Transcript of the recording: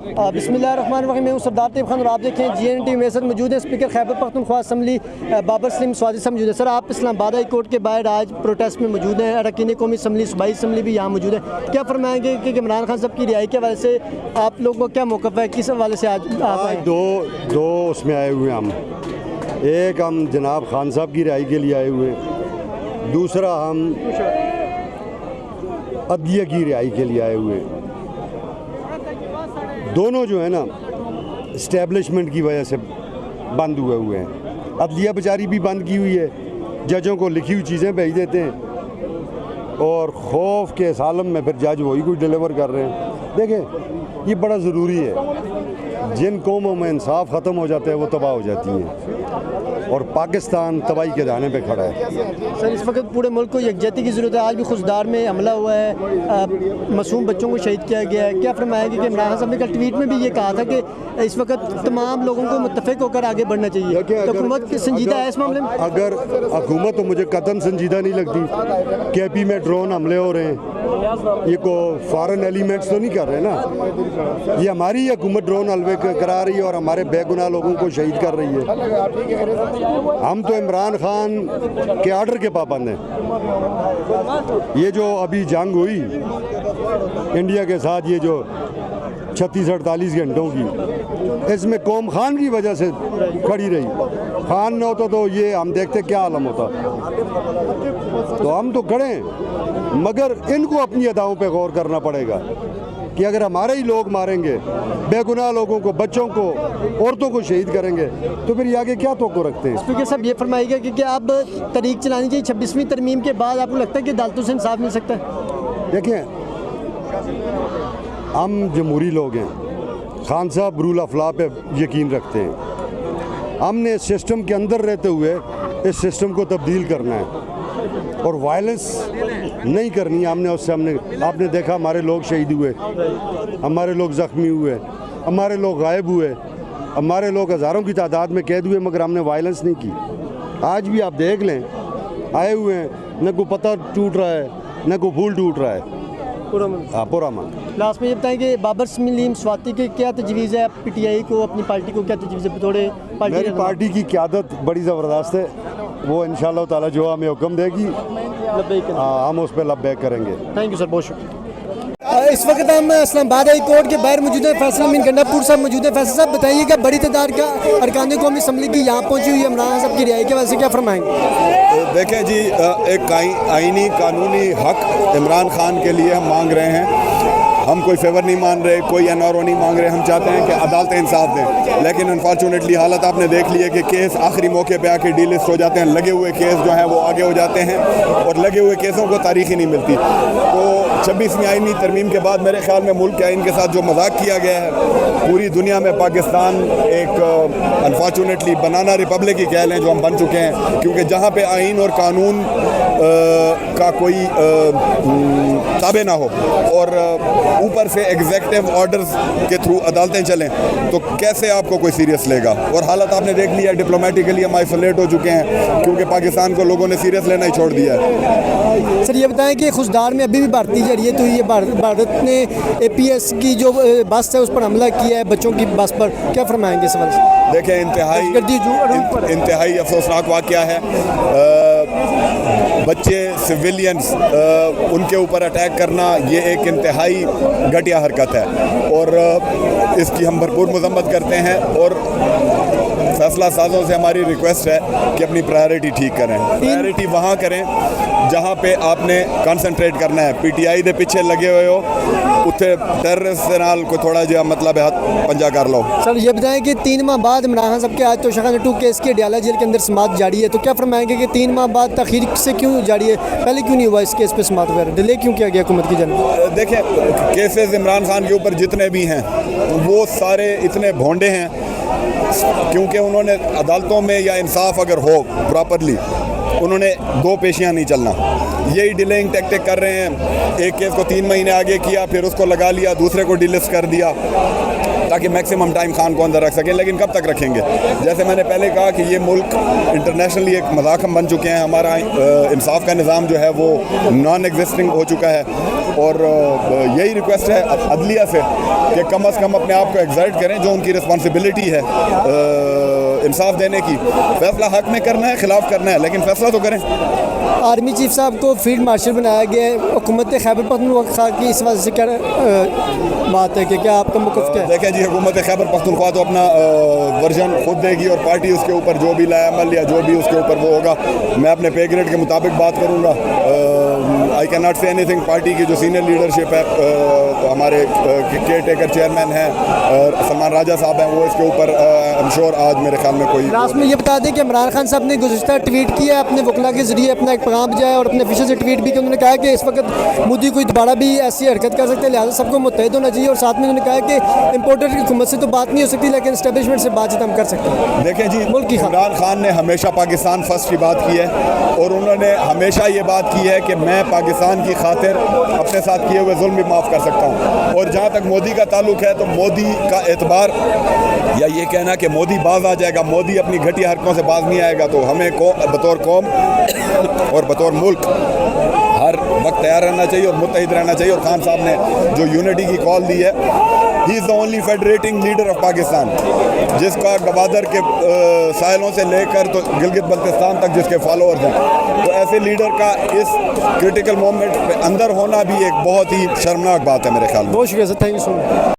बिस्मिल्लाहिर्रहमानिर्रहीम। मैं हूं सरदार तैयब खान और आप देखें GNT में सर मौजूद है स्पीकर खैबर पख्तूनख्वा असम्बली बाबर सलीम स्वादी साहब मौजूद है। सर आप इस्लामाबाद हाई कोर्ट के बाहर आज प्रोटेस्ट में मौजूद हैं। अरकान कौमी असम्बली सूबाई असम्बली भी यहाँ मौजूद है। क्या फरमाएंगे कि इमरान खान साहब की रिहाई के हवाले से आप लोगों का क्या मौक़िफ़ है, किस हवाले से आज आप आए? दो उसमें आए हुए हम, एक हम जनाब खान साहब की रिहाई के लिए आए हुए, दूसरा हम अदलिया की रिहाई के लिए आए हुए। दोनों जो है ना इस्टेब्लिशमेंट की वजह से बंद हुए हैं। अदलिया बेचारी भी बंद की हुई है, जजों को लिखी हुई चीज़ें भेज देते हैं और खौफ के सालम में फिर जज वही कुछ डिलीवर कर रहे हैं। देखें ये बड़ा ज़रूरी है, जिन कौमों में इंसाफ ख़त्म हो जाता है वो तबाह हो जाती हैं और पाकिस्तान तबाही के दाने पे खड़ा है। सर इस वक्त पूरे मुल्क को यकजहती की ज़रूरत है। आज भी खुशदार में हमला हुआ है, मासूम बच्चों को शहीद किया गया है। क्या फरमाएंगे कि इमरान साहब ने कल ट्वीट में भी ये कहा था कि इस वक्त तमाम लोगों को मुत्तफ़िक होकर आगे बढ़ना चाहिए, तो हुकूमत संजीदा है इस मामले में? अगर हुकूमत तो मुझे कतन संजीदा नहीं लगती। KP में ड्रोन हमले हो रहे हैं, ये को फॉरेन एलिमेंट्स तो नहीं कर रहे ना, ये हमारी हुकूमत ड्रोन हल्वे करा रही है और हमारे बेगुनाह लोगों को शहीद कर रही है। हम तो इमरान खान के आर्डर के पाबंद हैं। ये जो अभी जंग हुई इंडिया के साथ, ये जो 36-48 घंटों की, इसमें कौम खान की वजह से खड़ी रही। खान न होता तो ये हम देखते क्या आलम होता। तो हम तो खड़े हैं, मगर इनको अपनी अदाओं पे गौर करना पड़ेगा कि अगर हमारे ही लोग मारेंगे, बेगुनाह लोगों को, बच्चों को, औरतों को शहीद करेंगे, तो फिर ये आगे क्या तवक्को रखते हैं? स्पीकर साहब ये फरमाइएगा कि क्या अब तरीक चलानी चाहिए 26वीं तरमीम के बाद? आपको लगता है कि अदालतों से इंसाफ मिल सकता है? देखें हम जमहूरी लोग हैं, खान साहब रूल ऑफ लॉ पे यकीन रखते हैं। हमने सिस्टम के अंदर रहते हुए इस सिस्टम को तब्दील करना है और वायलेंस नहीं करनी है। आपने देखा हमारे लोग शहीद हुए, हमारे लोग ज़ख्मी हुए, हमारे लोग गायब हुए, हमारे लोग हज़ारों की तादाद में कैद हुए, मगर हमने वायलेंस नहीं की। आज भी आप देख लें, आए हुए हैं, न कोई पत्ता टूट रहा है, न कोई फूल टूट रहा है, पूरा मन। लास्ट में ये बताएं कि बाबर सलीम स्वाति की क्या तजवीज़ है, PTI को, अपनी पार्टी को क्या तजवीज़ है? थोड़े मेरी पार्टी की क़यादत बड़ी ज़बरदस्त है, वो इंशाअल्लाह ताला जो हमें हुक्म देगी हम उस पर लब्बैक करेंगे। थैंक यू सर, बहुत शुक्रिया। इस वक्त हम इस्लामाबाद हाई कोर्ट के बाहर मौजूद हैं। फैसल अमीन गंडापुर साहब मौजूद हैं। फैसल साहब बताइएगा, बड़ी तादाद का अरकान कौमी असम्बली की यहाँ पहुँची हुई है, इमरान साहब की रिहाई के वजह से क्या फरमाएंगे? देखें जी, एक आईनी कानूनी हक इमरान खान के लिए हम मांग रहे हैं। हम कोई फेवर नहीं मान रहे, कोई NRO नहीं मांग रहे। हम चाहते हैं कि अदालतें इंसाफ दें, लेकिन अनफॉर्चुनेटली हालत आपने देख ली है कि केस आखिरी मौके पे आके डीलिस्ट हो जाते हैं। लगे हुए केस जो हैं वो आगे हो जाते हैं और लगे हुए केसों को तारीख ही नहीं मिलती। तो 26वीं आईनी तरमीम के बाद मेरे ख्याल में मुल्क के आइन के साथ जो मजाक किया गया है, पूरी दुनिया में पाकिस्तान एक अनफॉर्चुनेटली बनाना रिपब्लिक ही कह लें जो हम बन चुके हैं, क्योंकि जहाँ पे आइन और कानून का कोई ताबे ना हो और ऊपर से एग्जीक्यूटिव ऑर्डर्स के थ्रू अदालतें चलें, तो कैसे आपको कोई सीरियस लेगा? और हालत आपने देख लिया, डिप्लोमेटिकली हम आइसोलेट हो चुके हैं क्योंकि पाकिस्तान को लोगों ने सीरियस लेना ही छोड़ दिया है। सर ये बताएं कि खुशदार में अभी भी भारतीय जरिए तो ये भारत ने APS की जो बस है उस पर हमला किया है, बच्चों की बस पर, क्या फरमाएंगे इस वजह से? देखें इंतहाई अफसोसनाक वाक़या है। बच्चे सिविलियंस उनके ऊपर अटैक करना ये एक इंतहाई घटिया हरकत है और इसकी हम भरपूर मजम्मत करते हैं और फैसला साजों से हमारी रिक्वेस्ट है कि अपनी प्रायोरिटी ठीक करें। प्रायोरिटी वहाँ करें जहाँ पे आपने कंसंट्रेट करना है। PTI दे पीछे लगे हुए हो, उत्थे टेररिस्ट के नाल कोई थोड़ा जिहा मतलब है हाथ पंजा कर लो। सर ये बताएं कि 3 माह बाद इमरान खान साहब के आज तो शखान 2 केस की अडयाला जेल के अंदर समाअत जारी है, तो क्या फरमाएंगे कि 3 माह बाद तखीर से क्यों जारी है? पहले क्यों नहीं हुआ इस केस पे समाअत वगैरह? डिले क्यों किया गया हुकूमत की जानब? देखें केसेस इमरान खान के ऊपर जितने भी हैं वो सारे इतने भोंडे हैं, क्योंकि उन्होंने अदालतों में या इंसाफ अगर हो प्रॉपरली, उन्होंने 2 पेशियाँ नहीं चलना। यही डिलेइंग टैक्टिक कर रहे हैं। एक केस को 3 महीने आगे किया, फिर उसको लगा लिया, दूसरे को डिलिस्ट कर दिया। ताकि मैक्सिमम टाइम खान को अंदर रख सकें। लेकिन कब तक रखेंगे? जैसे मैंने पहले कहा कि ये मुल्क इंटरनेशनली एक मजाक हम बन चुके हैं। हमारा इंसाफ का निज़ाम जो है वो नॉन एग्जिस्टिंग हो चुका है और यही रिक्वेस्ट है अदलिया से कि कम से कम अपने आप को एग्जर्ट करें, जो उनकी रिस्पॉन्सिबिलिटी है इंसाफ देने की। फैसला हक में करना है, खिलाफ करना है, लेकिन फैसला तो करें। आर्मी चीफ साहब को फील्ड मार्शल बनाया गया है, हुकूमत खैबर पख्तूनख्वा की इस वजह से क्या बात है कि क्या आपका मौक़िफ़ क्या है? देखें जी, हुकूमत खैबर पख्तूनख्वा तो अपना वर्जन खुद देगी और पार्टी उसके ऊपर जो भी लाएअमल या जो भी उसके ऊपर वो होगा, मैं अपने पे ग्रेड के मुताबिक बात करूँगा। I can not say anything. Party की जो सीनियर लीडरशिप है, हमारे केयर टेकर चेयरमैन हैं सलमान राजा साहब हैं, वो इसके ऊपर आई एम श्योर आज मेरे ख्याल में कोई। लास्ट में ये बता दें कि इमरान खान साहब ने गुज़िश्ता ट्वीट किया अपने वकला के ज़रिए अपना एक पैगाम दिया है और अपने ऑफिशियल से ट्वीट भी किया। उन्होंने कहा कि इस वक्त मोदी कोई दोबारा भी ऐसी हरकत कर सकते हैं, लिहाजा सबको मुत्तहिद होना चाहिए। और साथ में उन्होंने कहा कि इम्पोर्टर की हुकूमत से तो बात नहीं हो सकती, लेकिन इस्टेब्लिशमेंट से बातचीत हम कर सकते हैं। देखें जी, मुल्क की इमरान खान ने हमेशा पाकिस्तान फर्स्ट की बात की है और उन्होंने हमेशा ये बात की है कि मैं पाकिस्तान की खातिर अपने साथ किए हुए जुल्म भी माफ़ कर सकता हूँ। और जहाँ तक मोदी का ताल्लुक है तो मोदी का एतबार या ये कहना कि मोदी बाज आ जाएगा, मोदी अपनी घटिया हरकतों से बाज नहीं आएगा, तो हमें बतौर कौम और बतौर मुल्क हर वक्त तैयार रहना चाहिए और मुत्तहिद रहना चाहिए। और खान साहब ने जो यूनिटी की कॉल दी है, he is the only federating leader of Pakistan, जिसका गवादर के साहिलों से लेकर तो गिलगित बल्तिस्तान तक जिसके फॉलोअर्स हैं। तो ऐसे लीडर का इस क्रिटिकल मोमेंट पे अंदर होना भी एक बहुत ही शर्मनाक बात है मेरे ख्याल में। बहुत शुक्रिया sir, thank you so much.